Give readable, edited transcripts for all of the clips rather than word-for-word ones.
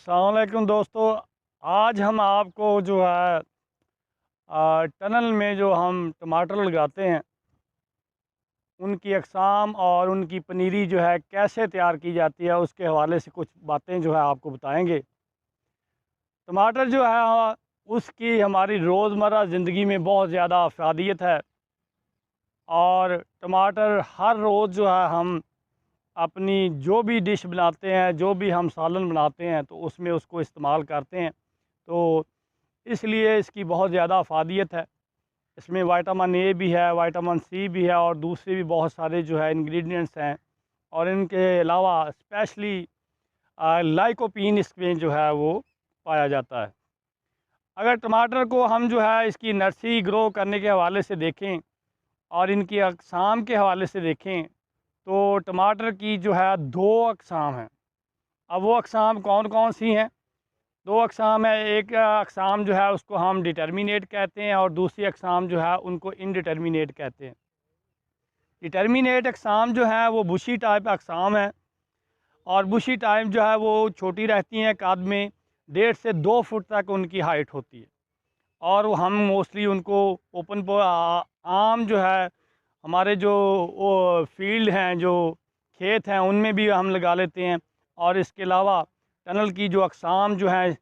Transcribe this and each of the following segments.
अस्सलाम वालेकुम दोस्तों। आज हम आपको जो है टनल में जो हम टमाटर लगाते हैं उनकी अक़साम और उनकी पनीरी जो है कैसे तैयार की जाती है उसके हवाले से कुछ बातें जो है आपको बताएंगे। टमाटर जो है उसकी हमारी रोज़मर्रा ज़िंदगी में बहुत ज़्यादा अफ़ादियत है और टमाटर हर रोज़ जो है हम अपनी जो भी डिश बनाते हैं, जो भी हम सालन बनाते हैं तो उसमें उसको इस्तेमाल करते हैं। तो इसलिए इसकी बहुत ज़्यादा अफ़ादियत है। इसमें विटामिन ए भी है, विटामिन सी भी है और दूसरे भी बहुत सारे जो है इंग्रेडिएंट्स हैं और इनके अलावा स्पेशली लाइकोपीन इसमें जो है वो पाया जाता है। अगर टमाटर को हम जो है इसकी नर्सरी ग्रो करने के हवाले से देखें और इनकी अक़साम के हवाले से देखें तो टमाटर की जो है 2 अक़साम हैं। अब वो अक़साम कौन कौन सी हैं? 2 अक़साम है। एक अक़साम जो है उसको हम डिटर्मिनेट कहते हैं और दूसरी अक़साम जो है उनको इनडिटर्मिनेट कहते हैं। डिटर्मिनेट अक़साम जो है वो बुशी टाइप अक़साम है और बुशी टाइप जो है वो छोटी रहती हैं, कद में 1.5 से 2 फुट तक उनकी हाइट होती है और हम मोस्टली उनको ओपन आम जो है हमारे जो वो फील्ड हैं, जो खेत हैं, उनमें भी हम लगा लेते हैं। और इसके अलावा टनल की जो अक़साम जो है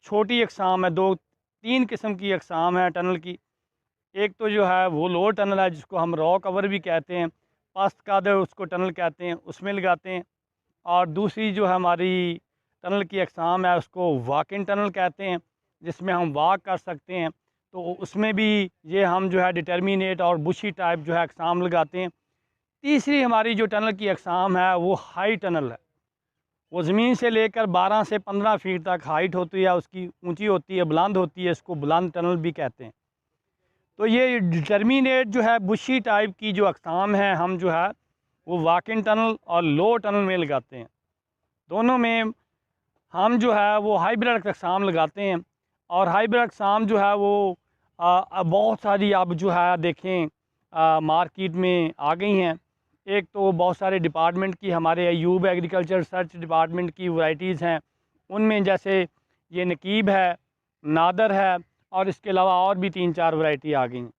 छोटी अक़साम है, 2-3 किस्म की अक़साम है टनल की। एक तो जो है वो लोअर टनल है जिसको हम रॉ कवर भी कहते हैं, पस्त कादर उसको टनल कहते हैं, उसमें लगाते हैं। और दूसरी जो है हमारी टनल की अक़साम है उसको वॉक इन टनल कहते हैं, जिसमें हम वॉक कर सकते हैं। तो उसमें भी ये हम जो है डिटर्मिनेट और बुशी टाइप जो है अक़साम लगाते हैं। तीसरी हमारी जो टनल की अक़साम है वो हाई टनल है। वो ज़मीन से लेकर 12 से 15 फीट तक हाइट होती है, उसकी ऊंची होती है, बुलंद होती है, इसको बुलंद टनल भी कहते हैं। तो ये डिटर्मिनेट जो है बुशी टाइप की जो अक़साम है हम जो है वो वॉक इन टनल और लो टनल में लगाते हैं। दोनों में हम जो है वो हाइब्रिड अक़साम लगाते हैं और हाइब्रिड अक़साम जो है वो बहुत सारी अब जो है देखें मार्केट में आ गई हैं। एक तो बहुत सारे डिपार्टमेंट की हमारे अयूब एग्रीकल्चर रिसर्च डिपार्टमेंट की वैराइटीज़ हैं, उनमें जैसे ये नकीब है, नादर है और इसके अलावा और भी 3-4 वैरायटी आ गई हैं।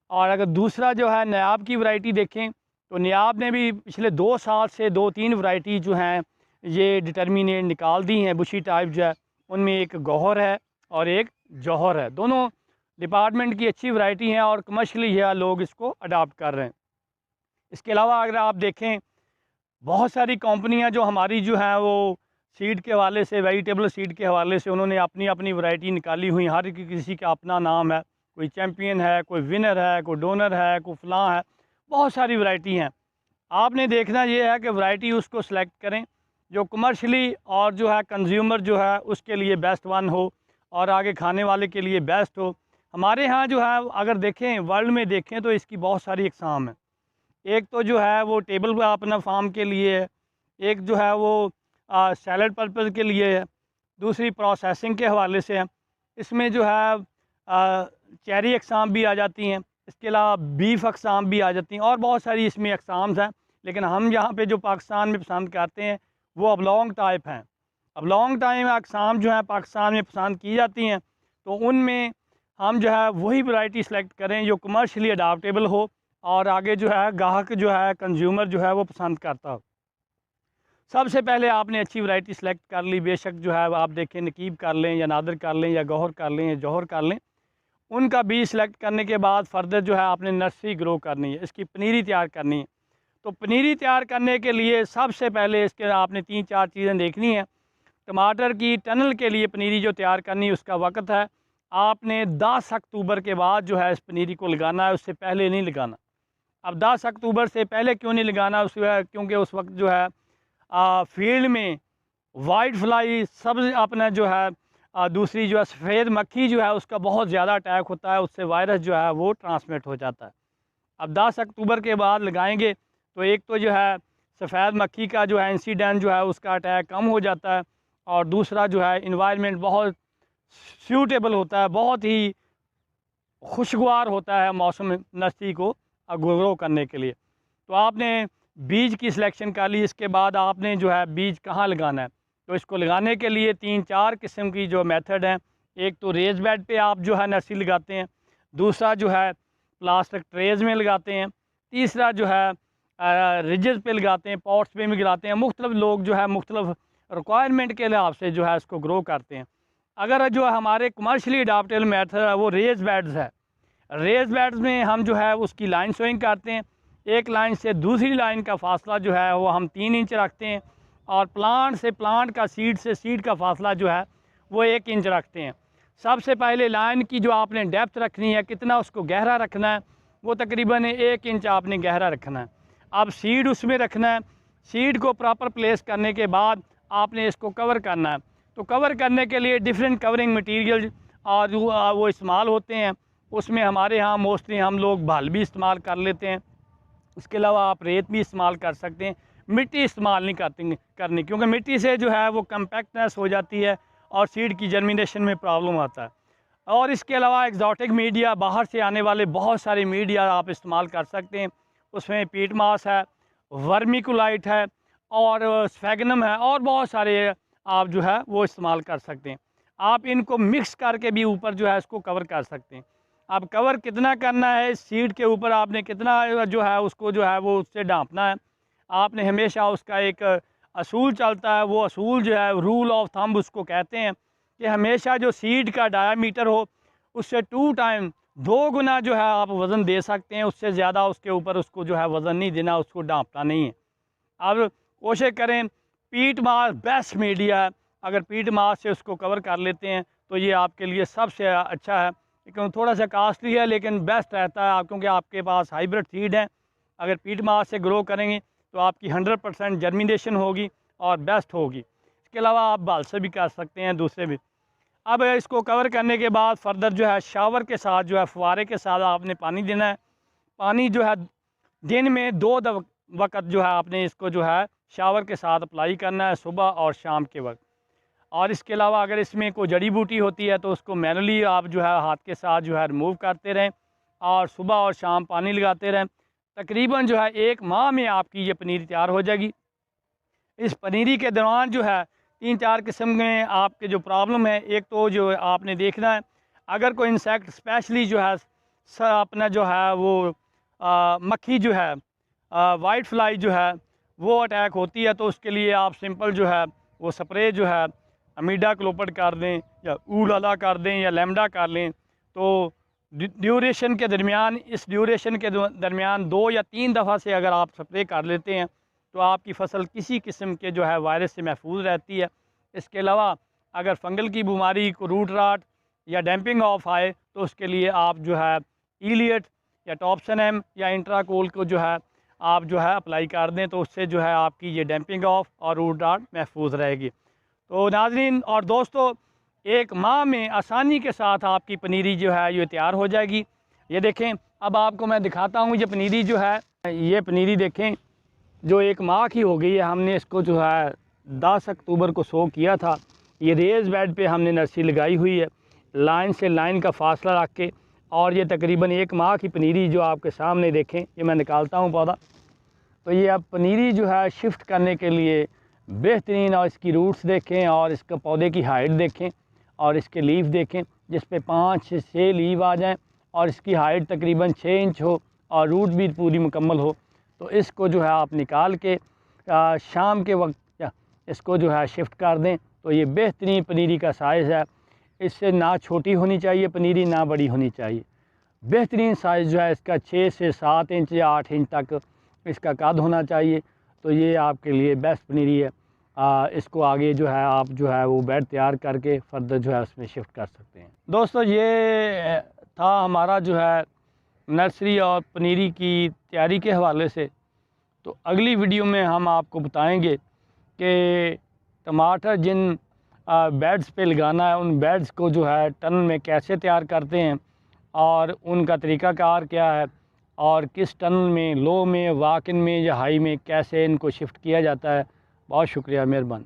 और अगर दूसरा जो है नायाब की वैरायटी देखें तो नायाब ने भी पिछले 2 साल से 2-3 वैरायटी जो हैं ये डिटर्मिनेट निकाल दी हैं बुशी टाइप जो है। उनमें एक गौहर है और एक जौहर है। दोनों डिपार्टमेंट की अच्छी वैरायटी हैं और कमर्शियली यह लोग इसको अडॉप्ट कर रहे हैं। इसके अलावा अगर आप देखें बहुत सारी कंपनियां जो हमारी जो हैं वो सीड के हवाले से, वेजिटेबल सीड के हवाले से उन्होंने अपनी अपनी वैरायटी निकाली हुई। हर किसी का अपना नाम है, कोई चैम्पियन है, कोई विनर है, कोई डोनर है, कोई फलां है, बहुत सारी वैरायटी हैं। आपने देखना ये है कि वैरायटी उसको सेलेक्ट करें जो कमर्शली और जो है कंज्यूमर जो है उसके लिए बेस्ट वन हो और आगे खाने वाले के लिए बेस्ट हो। हमारे यहाँ जो है अगर देखें वर्ल्ड में देखें तो इसकी बहुत सारी अक़साम है। एक तो जो है वो टेबल अपना फार्म के लिए है, एक जो है वो सैलड पर्पज़ के लिए है, दूसरी प्रोसेसिंग के हवाले से है। इसमें जो है चेरी अक़साम भी आ जाती हैं, इसके अलावा बीफ अक़साम भी आ जाती हैं और बहुत सारी इसमें अक़साम्स हैं। लेकिन हम यहाँ पे जो पाकिस्तान में पसंद करते हैं वो अब लॉन्ग टाइप हैं। अब लॉन्ग टाइम अक़साम जो है पाकिस्तान में पसंद की जाती हैं, तो उनमें हम जो है वही वैरायटी सेलेक्ट करें जो कमर्शियली अडाप्टेबल हो और आगे जो है ग्राहक जो है कंज्यूमर जो है वो पसंद करता हो। सबसे पहले आपने अच्छी वैरायटी सेलेक्ट कर ली, बेशक जो है आप देखें नकीब कर लें या नादर कर लें या गौहर कर लें या जौहर कर लें। उनका बीज सेलेक्ट करने के बाद फर्दर जो है आपने नर्सरी ग्रो करनी है, इसकी पनीरी तैयार करनी है। तो पनीरी तैयार करने के लिए सबसे पहले इसके आपने 3-4 चीज़ें देखनी हैं। टमाटर की टनल के लिए पनीरी जो तैयार करनी है उसका वक्त है, आपने 10 अक्टूबर के बाद जो है इस पनीरी को लगाना है, उससे पहले नहीं लगाना। अब 10 अक्टूबर से पहले क्यों नहीं लगाना? क्योंकि उस वक्त जो है फील्ड में वाइट फ्लाई सब्ज़ अपना जो है दूसरी जो है सफ़ेद मक्खी जो है उसका बहुत ज़्यादा अटैक होता है, उससे वायरस जो है वो ट्रांसमिट हो जाता है। अब 10 अक्टूबर के बाद लगाएंगे तो एक तो जो है सफ़ेद मक्खी का जो है इंसिडेंट जो है उसका अटैक कम हो जाता है और दूसरा जो है इन्वायरमेंट बहुत सूटेबल होता है, बहुत ही खुशगवार होता है मौसम नर्सरी को ग्रो करने के लिए। तो आपने बीज की सिलेक्शन कर ली, इसके बाद आपने जो है बीज कहाँ लगाना है। तो इसको लगाने के लिए 3-4 किस्म की जो मेथड हैं। एक तो रेज बेड पे आप जो है नर्सरी लगाते हैं, दूसरा जो है प्लास्टिक ट्रेज में लगाते हैं, तीसरा जो है रिजेस पे लगाते हैं, पॉट्स पे भी लगाते हैं। मुख्तलिफ लोग जो है मुख्तलिफ रिक्वायरमेंट के लिहाज से जो है इसको ग्रो करते हैं। अगर जो हमारे कमर्शली अडाप्टेबल मेथड है वो रेज बेड्स है। रेज बेड्स में हम जो है उसकी लाइन सोइंग करते हैं। एक लाइन से दूसरी लाइन का फासला जो है वो हम 3 इंच रखते हैं, और प्लांट से प्लांट का सीड से सीड का फासला जो है वो 1 इंच रखते हैं। सबसे पहले लाइन की जो आपने डेप्थ रखनी है, कितना उसको गहरा रखना है, वो तकरीबन 1 इंच आपने गहरा रखना है। अब सीड उसमें रखना है। सीड को प्रॉपर प्लेस करने के बाद आपने इसको कवर करना है। तो कवर करने के लिए डिफरेंट कवरिंग मटीरियल और वो इस्तेमाल होते हैं। उसमें हमारे यहाँ मोस्टली हम लोग भाल भी इस्तेमाल कर लेते हैं। इसके अलावा आप रेत भी इस्तेमाल कर सकते हैं। मिट्टी इस्तेमाल नहीं करनी, क्योंकि मिट्टी से जो है वो कम्पैक्टनेस हो जाती है और सीड की जर्मिनेशन में प्रॉब्लम आता है। और इसके अलावा एक्जॉटिक मीडिया, बाहर से आने वाले बहुत सारे मीडिया आप इस्तेमाल कर सकते हैं। उसमें पीट मास है, वर्मिकुलाइट है और स्फेगनम है, और बहुत सारे आप जो है वो इस्तेमाल कर सकते हैं। आप इनको मिक्स करके भी ऊपर जो है इसको कवर कर सकते हैं। अब कवर कितना करना है, सीड के ऊपर आपने कितना जो है उसको जो है वो उससे ढांपना है। आपने हमेशा उसका एक असूल चलता है, वो असूल जो है रूल ऑफ थंब उसको कहते हैं कि हमेशा जो सीड का डायामीटर हो उससे 2 टाइम 2 गुना जो है आप वज़न दे सकते हैं। उससे ज़्यादा उसके ऊपर उसको जो है वज़न नहीं देना, उसको ढांपना नहीं है। अब कोशिश करें, पीट मास बेस्ट मीडिया है। अगर पीट मास से उसको कवर कर लेते हैं तो ये आपके लिए सबसे अच्छा है। क्योंकि थोड़ा सा कास्टली है लेकिन बेस्ट रहता है, आप क्योंकि आपके पास हाइब्रिड सीड है। अगर पीट मास से ग्रो करेंगे तो आपकी 100% जर्मिनेशन होगी और बेस्ट होगी। इसके अलावा आप बाल से भी कर सकते हैं, दूसरे भी। अब इसको कवर करने के बाद फर्दर जो है शावर के साथ जो है फुवारे के साथ आपने पानी देना है। पानी जो है दिन में 2 वक्त जो है आपने इसको जो है शावर के साथ अप्लाई करना है, सुबह और शाम के वक्त। और इसके अलावा अगर इसमें कोई जड़ी बूटी होती है तो उसको मैनुअली आप जो है हाथ के साथ जो है रिमूव करते रहें और सुबह और शाम पानी लगाते रहें। तकरीबन जो है 1 माह में आपकी ये पनीर तैयार हो जाएगी। इस पनीरी के दौरान जो है 3-4 किस्म में आपके जो प्रॉब्लम है, एक तो जो आपने देखना है अगर कोई इंसेक्ट स्पेशली जो है अपना जो है वो मक्खी जो है वाइट फ्लाई जो है वो अटैक होती है, तो उसके लिए आप सिंपल जो है वो स्प्रे जो है अमीडा क्लोपड कर दें या ऊलाला कर दें या लेमडा कर लें। तो ड्यूरेशन के दरमियान, इस ड्यूरेशन के दरमियान 2 या 3 दफ़ा से अगर आप स्प्रे कर लेते हैं तो आपकी फ़सल किसी किस्म के जो है वायरस से महफूज रहती है। इसके अलावा अगर फंगल की बीमारी को रूट राट या डैम्पिंग ऑफ आए तो उसके लिए आप जो है इलियट या टॉप्सन एम या इंट्राकोल को जो है आप जो है अप्लाई कर दें, तो उससे जो है आपकी ये डैम्पिंग ऑफ और रूट राट महफूज रहेगी। तो नाज़रीन और दोस्तों, 1 माह में आसानी के साथ आपकी पनीरी जो है ये तैयार हो जाएगी। ये देखें, अब आपको मैं दिखाता हूँ ये पनीरी जो है, ये पनीरी देखें जो 1 माह की हो गई है। हमने इसको जो है 10 अक्टूबर को सो किया था। ये रेज़ बेड पे हमने नर्सरी लगाई हुई है, लाइन से लाइन का फासला रख के। और ये तकरीबन 1 माह की पनीरी जो आपके सामने देखें, ये मैं निकालता हूँ पौधा। तो ये अब पनीरी जो है शिफ्ट करने के लिए बेहतरीन, और इसकी रूट्स देखें और इसका पौधे की हाइट देखें और इसके लीफ देखें जिस पे 5 से 6 लीफ आ जाएं और इसकी हाइट तकरीबन 6 इंच हो और रूट भी पूरी मुकम्मल हो। तो इसको जो है आप निकाल के शाम के वक्त इसको जो है शिफ्ट कर दें। तो ये बेहतरीन पनीरी का साइज़ है। इससे ना छोटी होनी चाहिए पनीरी, ना बड़ी होनी चाहिए। बेहतरीन साइज़ जो है इसका 6 से 7 इंच या 8 इंच तक इसका कद होना चाहिए। तो ये आपके लिए बेस्ट पनीरी है। इसको आगे जो है आप जो है वो बेड तैयार करके फर्दर जो है उसमें शिफ्ट कर सकते हैं। दोस्तों, ये था हमारा जो है नर्सरी और पनीरी की तैयारी के हवाले से। तो अगली वीडियो में हम आपको बताएंगे कि टमाटर जिन बेड्स पे लगाना है, उन बेड्स को जो है टनल में कैसे तैयार करते हैं और उनका तरीक़ाकार क्या है, और किस टनल में, लो में, वाक इन में या हाई में कैसे इनको शिफ्ट किया जाता है। बहुत शुक्रिया, मेहरबानी।